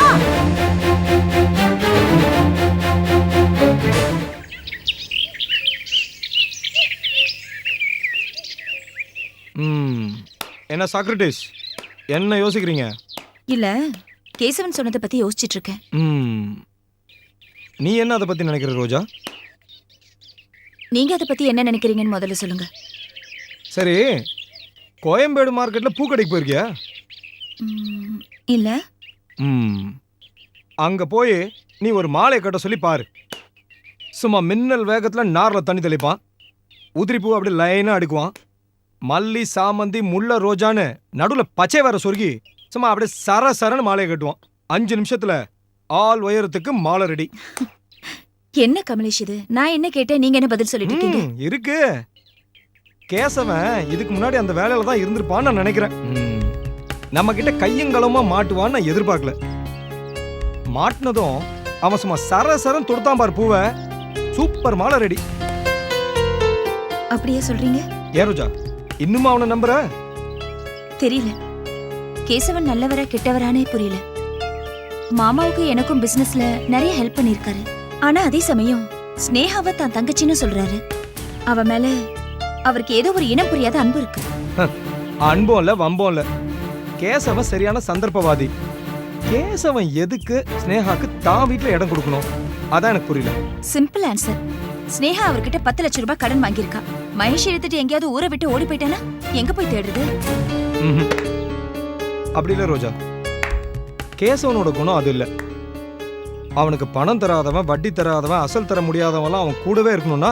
என்ன சாக்ரட்டிஸ், என்ன யோசிக்கிறீங்க? இல்ல, கேசவன் சொன்னதை பத்தி யோசிச்சிட்டு இருக்கேன். நீ என்ன அதை பத்தி நினைக்கிற ரோஜா? நீங்க அதை பத்தி என்ன நினைக்கிறீங்கன்னு முதல்ல சொல்லுங்க. சரி, கோயம்பேடு மார்க்கெட்ல பூக்கடைக்கு போயிருக்கியா? இல்ல. அங்க போய் நீ ஒரு மாலையை கட்ட சொல்லி பாரு. சும்மா மின்னல் வேகத்துல நார்ல தண்ணி தெளிப்பான், உதிரி பூ அப்படி லைனா அடுக்குவான், மல்லி சாமந்தி முல்லை ரோஜான்னு நடுவுல பச்சை வேற சொருகி சும்மா அப்படியே சர சரன்னு மாலையை கட்டுவான். 5 நிமிஷத்துல ஆள் உயரத்துக்கு மாலை ரெடி. என்ன கமலேஷ் இது? நான் என்ன கேட்டேன், நீங்க என்ன பதில் சொல்லிட்டு இருக்கீங்க? இருக்கு. கேசவன் இதுக்கு முன்னாடி அந்த வேலையில தான் இருந்திருப்பான்னு நான் நினைக்கிறேன். நம்ம கிட்ட கையங்களமா மாட்டுவான்னு நான் எதிர்பார்க்கல. மாட்டினதும் அவன் சும்மா சர சரன் தொடுத்தான் பாரு பூவை, சூப்பர் மாலை ரெடி. அப்படியே சொல்றீங்க? ஏன் ரோஜா, இன்னுமா அவனை நம்புற? தெரியல, கேசவன் நல்லவரா கெட்டவரானே புரியல. மாமாவுக்கு எனக்கும் பிசினஸ்ல நிறைய ஹெல்ப் பண்ணிருக்காரு. ஆனா அதே சமயம் ஸ்னேகாவை தான் தங்கச்சின்னு சொல்றாரு. அவ மேல அவருக்கு ஏதோ ஒரு இனம் புரியாத அன்பு இருக்கு. அன்பும் இல்ல வம்பும் இல்ல. கேசவன் சரியான சந்தர்ப்பவாதி. கேசவன் எதுக்கு ஸ்னேகாக்கு தான் வீட்டுல இடம் கொடுக்கணும், அதான் எனக்கு புரியல. Simple answer. ஸ்னேகா அவர்கிட்ட 10 லட்சம் ரூபாய் கடன் வாங்கியிருக்கா. மகேஷ் எடுத்துட்டு எங்கேயாவது ஊரை விட்டு ஓடி போயிட்டானா எங்க போய் தேடுறது? அப்படி இல்ல ரோஜா, கேசவனோட குணம் அது இல்ல. அவனுக்கு பணம் தராதவன், வட்டி தராதவன், அசல் தர முடியாதவன்லாம் அவன் கூடவே இருக்கணும்னா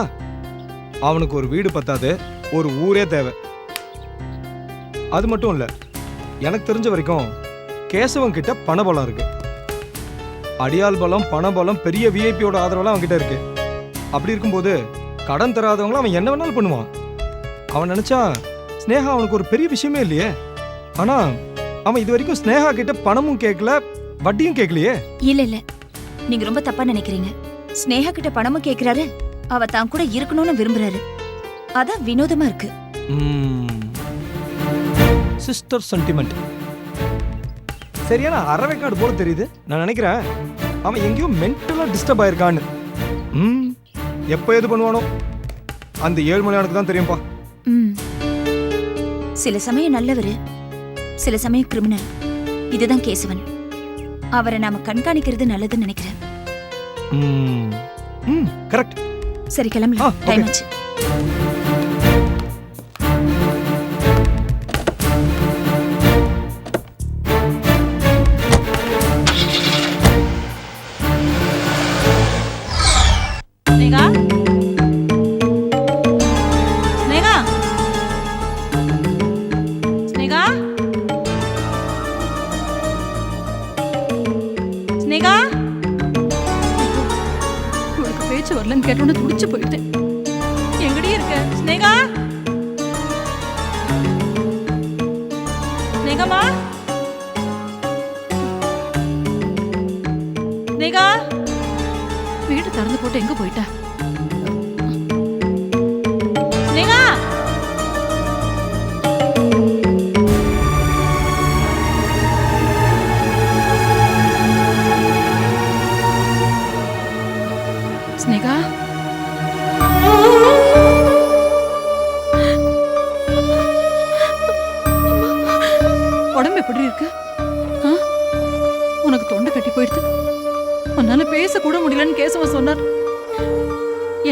அவனுக்கு ஒரு வீடு பத்தாது, ஒரு ஊரே தேவை. அது மட்டும் இல்ல, எனக்கு தெரிஞ்ச வரைக்கும் கேசவன் கிட்ட பணபலம் இருக்கு. அடியால் பலம், பணபலம், பெரிய விஐபியோட ஆதரவெல்லாம் அவன் கிட்ட இருக்கு. அப்படி இருக்கும்போது கடன் தராதவங்களும் அவன் என்ன வேணாலும் பண்ணுவான். அவன் நினைச்சா ஸ்னேகா அவனுக்கு ஒரு பெரிய விஷயமே இல்லையே. ஆனா அவன் இது வரைக்கும் ஸ்னேகா கிட்ட பணமும் கேட்கல, வட்டியும் கேட்கலையே. இல்ல இல்ல, நீங்க ரொம்ப தப்பா நினைக்கிறீங்க. ஸ்னேகா கிட்ட பணமும் கேக்குறாரு, அவ தான் கூட இருக்கணும்னு விரும்புறாரு. அதான் வினோதமா இருக்கு. Sister sentiment. சரியான அறவைக்காடு போல தெரியுது. நான் நினைக்கிறேன் அவன் எங்கேயோ மென்டலா டிஸ்டர்ப் ஆயிருக்கான்னு. எப்ப எது பண்ணுவானோ அந்த 7 மணி தான் தெரியும்பா. சில சமயம் நல்லவரு, சில சமயம் கிரிமினல். இதுதான் கேசவன். அவரை நாம கண்காணிக்கிறது நல்லதுன்னு நினைக்கிறேன். கரெக்ட். சரி, கிளம்பலாம். டைம் ஆச்சு. வரலன்னு கேட்டோன்னு துடிச்சு போயிட்டேன். எங்கடி இருக்க ஸ்னேகா? ஸ்னேகமா, ஸ்னேகா, வீடு திறந்து போட்டு எங்க போயிட்டா? ஸ்னேகா, ஸ்னேகா, உடம்பு எப்படி இருக்கு? ஆ? உனக்கு தொண்டை கட்டி போயிடுது. உன்னால பேச கூட முடியலன்னு கேசவன் சொன்னார்.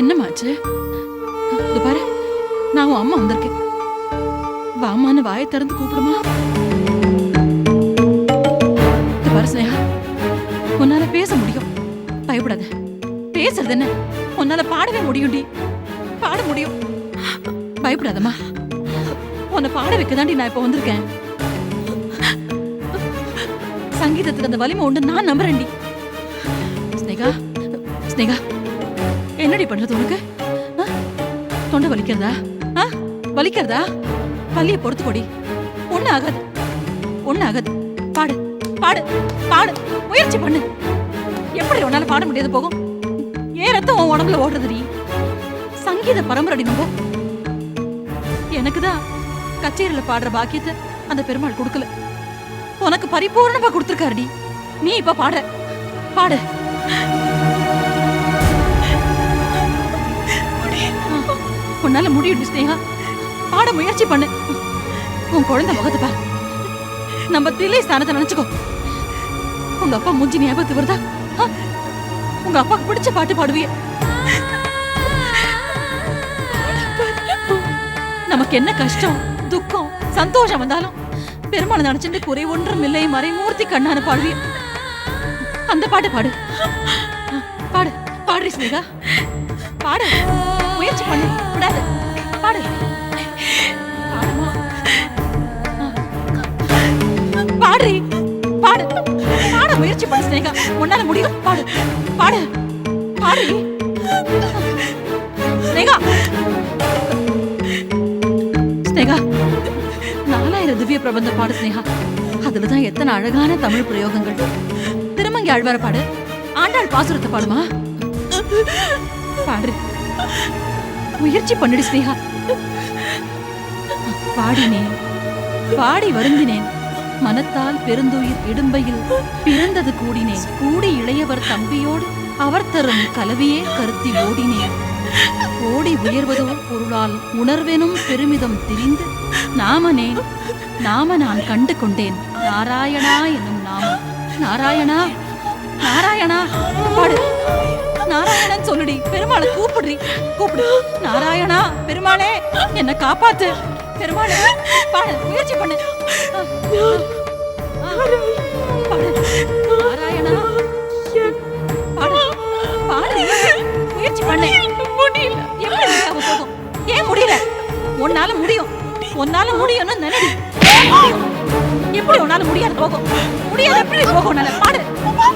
என்னமாச்சு? இது பாரு, நான் உன் அம்மா வந்திருக்கேன். வாமான்னு வாயை திறந்து கூப்பிடுமா? இது பாரு ஸ்னேகா, உன்னால பேச முடியும், பயப்படாத. பேசுறது என்ன, உன்னால பாடவே முடியும்டி, பாட முடியும். பயப்படாதம்மா, உன்னை பாட வைக்கதாண்டி நான் இப்ப வந்திருக்கேன். சங்கீதத்துக்கு அந்த வலிமை உண்டு நான் நம்புறேன்டி. ஸ்னேகா, ஸ்னேகா, என்னடி பண்றது உனக்கு? ஆ? தொண்டை வலிக்கிறதா? ஆ? வலிக்கிறதா? பள்ளிய பொறுத்து கொடி, ஒண்ணு ஆகாது, ஒண்ணு ஆகாது. பாடு, பாடு, பாடு, முயற்சி பண்ணு. எப்படி உன்னால பாட முடியாது போகும்? ஏன் ரத்தம் உன் உடம்புல ஓடுறதுடி? சங்கீத பரம்பரடி நம்ம. எனக்குதான் கச்சேரியில பாடுற பாக்கியத்தை அந்த பெருமாள் கொடுக்கல, உனக்கு பரிபூர்ணமா கொடுத்துருக்காருடி. நீ இப்ப பாட, பாடு. உன்னால முடியும் ஸ்னேகா, பாட முயற்சி பண்ணு. உன் குழந்தை முகத்தை பாரு, நம்ம தில்லை ஸ்தானத்தை நினைச்சுக்கோ. உங்க அப்பா மூஞ்சி ஞாபகத்துக்கு வருதா? உங்க அப்பாக்கு பிடிச்ச பாட்டு பாடுவிய. நமக்கு என்ன கஷ்டம், துக்கம், சந்தோஷம் வந்தாலும் பெருமாள் நினைச்சுட்டு குறை ஒன்றும் இல்லை மறைமூர்த்தி கண்ணான பாடுவிய. அந்த பாட்டு பாடு, பாடு, பாடுறி ஸ்னேகா, பாடு, முயற்சி பண்ணு, விடாது, பாடு, பாடுமா, பாடுறி, பாடு, பாட முயற்சி பண்ணு ஸ்னேகா, உன்னால முடியும். பாடு, பாடு, பாடுறி ஸ்னேகா. ஸ்னேகா, 4000 திவ்ய பிரபந்த பாடு ஸ்னேகா. அதுலதான் எத்தனை அழகான தமிழ் பிரயோகங்கள். திருமங்கி ஆழ்வார பாடு, ஆண்டாள் பாசுரத்தை பாடுமா, பாடு, முயற்சி பண்ணிடு ஸ்னேகா. பாடினேன், பாடி வருந்தினேன், மனத்தால் பெருந்துயிர் இடும்பையில் பிறந்தது கூடினேன். கூடி இளையவர் தம்பியோடு அவர் தரும் கலவியே கருத்தி ஓடினேன். ஓடி உயர்வதோ பொருளால் உணர்வெனும் பெருமிதம் திரிந்து நாமனேன், நாம நான் கண்டு கொண்டேன். நாராயணா என்னும் நாமம். நாராயணா, நாராயணா, பாடு, நாராயணன் சொல்லுடி. பெருமாளை கூப்பிடுறி, கூப்பிடு. நாராயணா, பெருமாளே என்ன காப்பாத்து. பெருமாளே, பாடு, முயற்சி பண்ணு. பாடு, நாராயணா, பாடு, பாடு, முயற்சி பண்ணு. முடியல. எப்படி முடியாம போகும்? ஏன் முடியல? உன்னால முடியும், உன்னால முடியும்னு நினைடி. எப்படி உன்னால முடியாது போகும்? முடியாது எப்படி போகும் உன்னால? பாடு,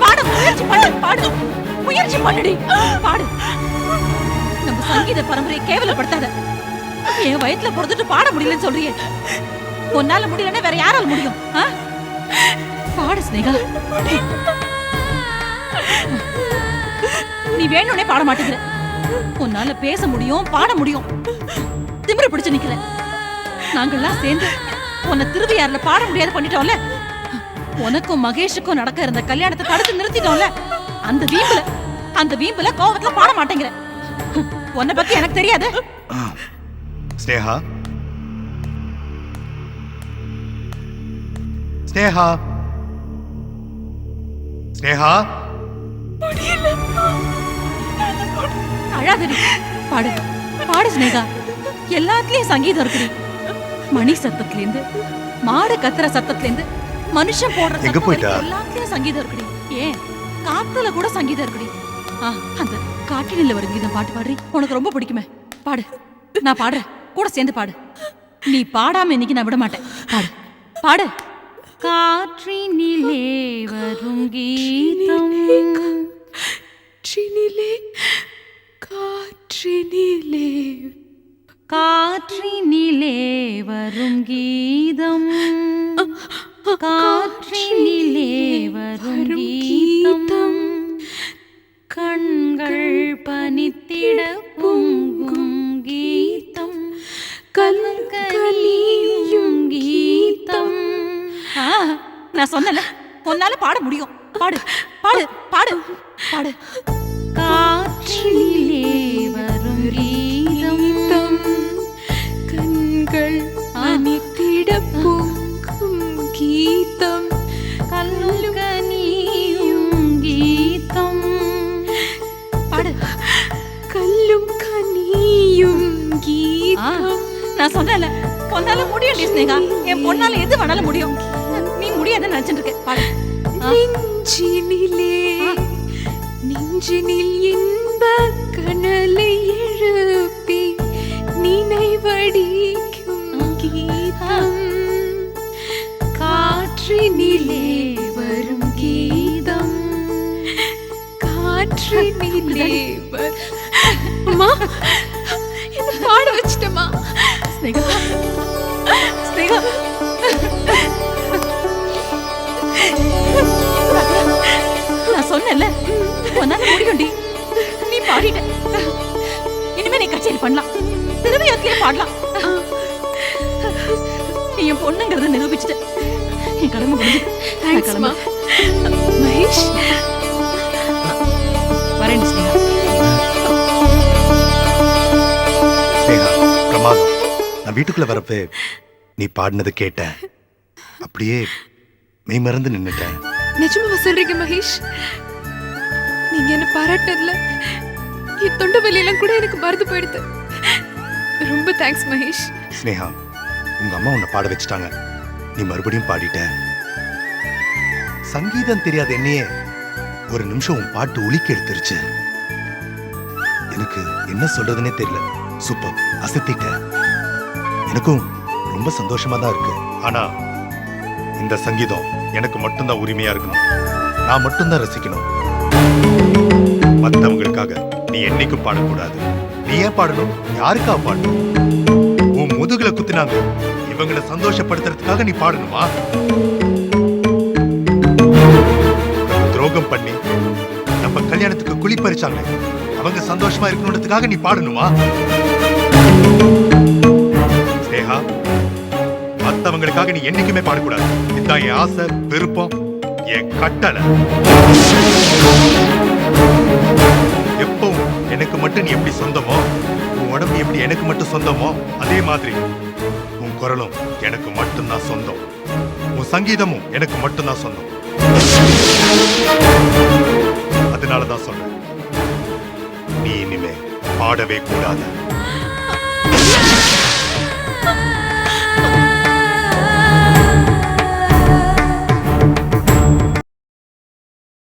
பாடு, முயற்சி பண்ணு, பாடு, முயற்சி பண்ணுடி, பாடு. நம்ம சங்கீத பரம்பரையை கேவலப்படுத்தாத. என் வயத்துல பிறந்துட்டு பாட முடியலன்னு சொல்றியே, உன்னால முடியலன்னா வேற யாரால முடியும்? பாடு ஸ்னேகா. நீ வேணும்னே பாட மாட்டேங்கிற. உன்னால பேச முடியும், பாட முடியும். திமிரு பிடிச்சு நிக்கிற. நாங்கெல்லாம் சேர்ந்து உன்னை திருவையாறுல பாட முடியாத பண்ணிட்டோம்ல. உனக்கும் மகேஷுக்கும் நடக்க இருந்த கல்யாணத்தை தடுத்து நிறுத்திட்டோம்ல. அந்த வீம்புல கோவத்துல பாட மாட்டேங்கிற. உன்னை பத்தி எனக்கு தெரியாது. ஸ்னேகா, ஸ்னேகா, ஸ்னேகா, அழாதடி, பாடு, பாடு ஸ்னேகா. எல்லாத்துலயும் சங்கீதம் இருக்குடி. மணி சத்தத்துல இருந்து, மாடு கத்துற சத்தத்துல இருந்து, மனுஷன் போடுற சத்தம் வரைக்கும் எல்லாத்துலயும் சங்கீதம் இருக்குடி. ஏன் காத்துல கூட சங்கீதம் இருக்குடி. அந்த காட்டினில வரும் கீதம் பாட்டு பாடுறி, உனக்கு ரொம்ப பிடிக்குமே, பாடு. நான் பாடுறேன், கூட சேர்ந்து பாடு. நீ பாடாம இன்னைக்கு நான் விட மாட்டேன். பாடு, பாடு. காற்றினிலே வரும் கீதம், காற்றினிலே காற்றினிலே காற்றினிலே வரும் கீதம் காற்றினிலே வரும் கீதம் கண்கள் பனித்திட பொங்கும் கீதம் கல்கலியும் கீதம். நான் சொன்னல உன்னால பாட முடியும். பாடு பாடு பாடு பாடு. காற்றினிலே வரும் கீதம் கண்கள் அனித்திட பொங்கும் கீதம் கல்லுகனியும் கீதம். பாடு. கல்லும் கனியும் கீதம். நான் சொன்னல உன்னால முடியும் ஸ்னேகா. என் பொண்ணால எது வேணாலும் முடியும். நீ முடியாதுன்னு நினைச்சிட்டு இருக்க. பாடு. நெஞ்சினிலே நெஞ்சினில் இன்ப கனலை எழுப்பி நினைவடிக்கும் கீதம் காற்றினிலே வரும் கீதம் காற்றினிலே அம்மா என்ன பாட வச்சிட்டமா. ஸ்னேகா ஸ்னேகா நான் சொன்னல உன்னால முடியும்டி. நீ பாடிட்ட. இனிமே நீ கச்சேரி பண்ணலாம். திருவிழாத்திலே பாடலாம். நீ என் பொண்ணுங்கிறத நிரூபிச்சுட்ட. என் கடமை முடிஞ்சது. தேங்க்ஸ்மா. மகேஷ் வரேன் ஸ்னேகா. ஸ்னேகா பிரமாதம். நான் வீட்டுக்குள்ள வரப்ப நீ பாடினது கேட்டேன். அப்படியே மெய் மறந்து நின்னுட்டேன். நிஜமாவா சொல்றீங்க மகேஷ்? நீங்க என்ன பாராட்டினதுல என் தொண்டை வலியெல்லாம் கூட எனக்கு மறந்து போயிடுது. ரொம்ப தேங்க்ஸ் மகேஷ். ஸ்னேகா உங்க அம்மா உன்னை பாட வச்சுட்டாங்க. நீ மறுபடியும் பாடிட்ட. சங்கீதம் தெரியாத என்னையே ஒரு நிமிஷம் உன் பாட்டு ஒலிக்க எடுத்துருச்சு. எனக்கு என்ன சொல்றதுன்னே தெரியல. சூப்பர், அசத்திட்ட. எனக்கும் ரொம்ப சந்தோஷமா தான் இருக்கு. ஆனா இந்த சங்கீதம் எனக்கு மட்டும்தான் உரிமையா இருக்கணும். நான் மட்டும்தான் ரசிக்கணும். மற்றவங்களுக்காக நீ என்னைக்கும் பாடக்கூடாது. நீ ஏன் பாடணும்? யாருக்கா பாடணும்? உன் முதுகுல குத்தினாங்க, இவங்களை சந்தோஷப்படுத்துறதுக்காக நீ பாடணுமா? துரோகம் பண்ணி நம்ம கல்யாணத்துக்கு குழி பறிச்சாங்க, அவங்க சந்தோஷமா இருக்கணுன்றதுக்காக நீ பாடணுமா? ஸ்னேகா, மத்தவங்களுக்காக நீ என்னைக்குமே பாடக்கூடாது. இதுதான் என் ஆசை, விருப்பம், என் கட்டளை. எப்பவும் எனக்கு மட்டும் நீ எப்படி சொந்தமோ, உன் உடம்பு எப்படி எனக்கு மட்டும் சொந்தமோ, அதே மாதிரி உன் குரலும் எனக்கு மட்டும்தான் சொந்தம். உன் சங்கீதமும் எனக்கு மட்டும்தான் சொந்தம். அதனாலதான் சொல்றேன், நீ இனிமே பாடவே கூடாது.